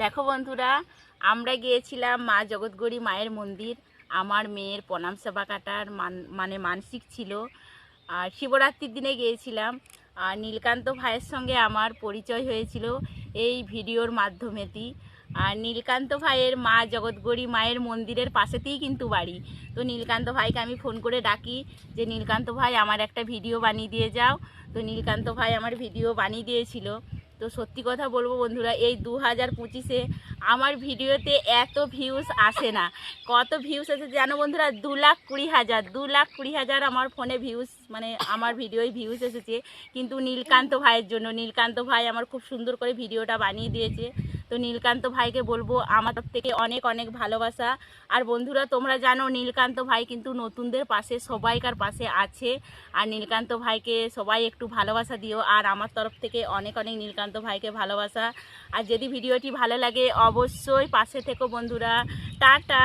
দেখো বন্ধুরা, আমরা গিয়েছিলাম মা জগৎগৌরী মায়ের মন্দির। আমার মেয়ের প্রণাম সেবা কাটার মানে মানসিক ছিল। আর শিবরাত্রির দিনে গিয়েছিলাম। আর নীলকান্ত ভাইয়ের সঙ্গে আমার পরিচয় হয়েছিল এই ভিডিওর মাধ্যমেতেই। আর নীলকান্ত ভাইয়ের মা জগৎগৌরী মায়ের মন্দিরের পাশেতেই কিন্তু বাড়ি। তো নীলকান্ত ভাইকে আমি ফোন করে ডাকি যে নীলকান্ত ভাই আমার একটা ভিডিও বানিয়ে দিয়ে যাও। তো নীলকান্ত ভাই আমার ভিডিও বানিয়ে দিয়েছিল। তো সত্যি কথা বলবো বন্ধুরা, এই 2025-এ আমার ভিডিওতে এত ভিউজ আসে না। কত ভিউজ এসেছে জানো বন্ধুরা? 2,20,000 2,20,000 আমার ফোনে ভিউজ, মানে আমার ভিডিওয় ভিউজ এসেছে। কিন্তু নীলকান্ত ভাইয়ের জন্য, নীলকান্ত ভাই আমার খুব সুন্দর করে ভিডিওটা বানিয়ে দিয়েছে। তো নীলকান্ত ভাইকে বলবো আমার তরফ থেকে অনেক অনেক ভালোবাসা। আর বন্ধুরা, তোমরা জানো নীলকান্ত ভাই কিন্তু নতুনদের পাশে, সবাইকার পাশে আছে। আর নীলকান্ত ভাইকে সবাই একটু ভালোবাসা দিও। আর আমার তরফ থেকে অনেক অনেক নীলকান্ত ভাইকে ভালোবাসা। আর যদি ভিডিওটি ভালো লাগে অবশ্যই পাশে থেকো বন্ধুরা। টাটা।